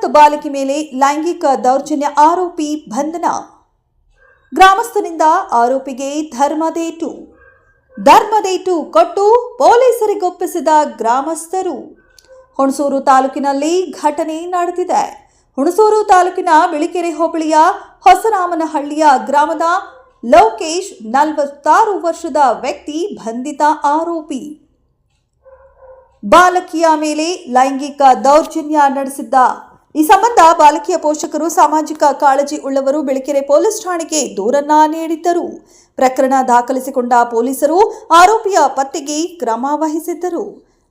9th ಬಾಲಕಿ ಮೇಲೆ ಲೈಂಗಿಕ ದೌರ್ಜನ್ಯ ಆರೋಪಿ ಬಂಧನ. ಗ್ರಾಮಸ್ಥನಿಂದ ಆರೋಪಿಗೆ ಧರ್ಮದೇಟು ಕೊಟ್ಟು ಪೊಲೀಸರಿಗೊಪ್ಪಿಸಿದ ಗ್ರಾಮಸ್ಥರು. ಹುಣಸೂರು ತಾಲೂಕಿನಲ್ಲಿ ಘಟನೆ ನಡೆದಿದೆ. ಹುಣಸೂರು ತಾಲೂಕಿನ ಬಿಳಿಕೆರೆ ಹೋಬಳಿಯ ಹೊಸರಾಮನಹಳ್ಳಿಯ ಗ್ರಾಮದ ಲೋಕೇಶ್ 46 ವರ್ಷದ ವ್ಯಕ್ತಿ ಬಂಧಿತ ಆರೋಪಿ. ಬಾಲಕಿಯ ಮೇಲೆ ಲೈಂಗಿಕ ದೌರ್ಜನ್ಯ ನಡೆಸಿದ್ದ. ಈ ಸಂಬಂಧ ಬಾಲಕಿಯ ಪೋಷಕರು ಸಾಮಾಜಿಕ ಕಾಳಜಿ ಉಳ್ಳವರು ಬಿಳಿಕೆರೆ ಪೊಲೀಸ್ ಠಾಣೆಗೆ ದೂರನ್ನ ನೀಡಿದ್ದರು. ಪ್ರಕರಣ ದಾಖಲಿಸಿಕೊಂಡ ಪೊಲೀಸರು ಆರೋಪಿಯ ಪತ್ತೆಗೆ ಕ್ರಮ ವಹಿಸಿದ್ದರು.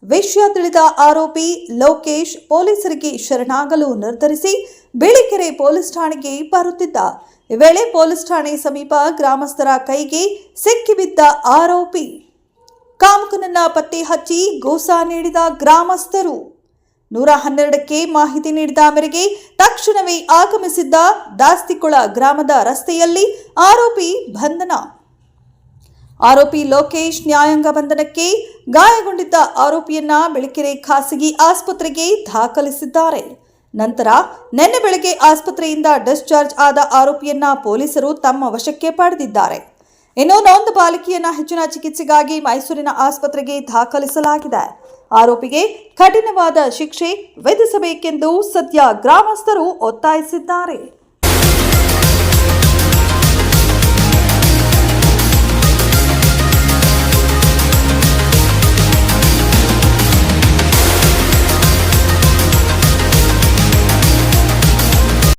ವಿಷಯ ತಿಳಿದ ಆರೋಪಿ ಲೋಕೇಶ್ ಪೊಲೀಸರಿಗೆ ಶರಣಾಗಲು ನಿರ್ಧರಿಸಿ ಬಿಳಿಕೆರೆ ಪೊಲೀಸ್ ಠಾಣೆಗೆ ಬರುತ್ತಿದ್ದ. ಈ ವೇಳೆ ಪೊಲೀಸ್ ಠಾಣೆ ಸಮೀಪ ಗ್ರಾಮಸ್ಥರ ಕೈಗೆ ಸಿಕ್ಕಿಬಿದ್ದ ಆರೋಪಿ ಕಾಮುಕನನ್ನ ಪತ್ತೆ ಹಚ್ಚಿ ಗೋಸಾ ನೀಡಿದ ಗ್ರಾಮಸ್ಥರು. 112ಕ್ಕೆ ಮಾಹಿತಿ ನೀಡಿದ ಮೇರೆಗೆ ತಕ್ಷಣವೇ ಆಗಮಿಸಿದ್ದ ದಾಸ್ತಿಕೊಳ ಗ್ರಾಮದ ರಸ್ತೆಯಲ್ಲಿ ಆರೋಪಿ ಬಂಧನ. ಆರೋಪಿ ಲೋಕೇಶ್ ನ್ಯಾಯಾಂಗ ಬಂಧನಕ್ಕೆ. ಗಾಯಗೊಂಡಿದ್ದ ಆರೋಪಿಯನ್ನ ಬಿಳಿಕೆರೆ ಖಾಸಗಿ ಆಸ್ಪತ್ರೆಗೆ ದಾಖಲಿಸಿದ್ದಾರೆ. ನಂತರ ನಿನ್ನೆ ಬೆಳಗ್ಗೆ ಆಸ್ಪತ್ರೆಯಿಂದ ಡಿಸ್ಚಾರ್ಜ್ ಆದ ಆರೋಪಿಯನ್ನ ಪೊಲೀಸರು ತಮ್ಮ ವಶಕ್ಕೆ ಪಡೆದಿದ್ದಾರೆ. ಇನ್ನು 9 ಬಾಲಕಿಯನ್ನ ಹೆಚ್ಚಿನ ಚಿಕಿತ್ಸೆಗಾಗಿ ಮೈಸೂರಿನ ಆಸ್ಪತ್ರೆಗೆ ದಾಖಲಿಸಲಾಗಿದೆ. ಆರೋಪಿಗೆ ಕಠಿಣವಾದ ಶಿಕ್ಷೆ ವಿಧಿಸಬೇಕೆಂದು ಸದ್ಯ ಗ್ರಾಮಸ್ಥರು ಒತ್ತಾಯಿಸಿದ್ದಾರೆ.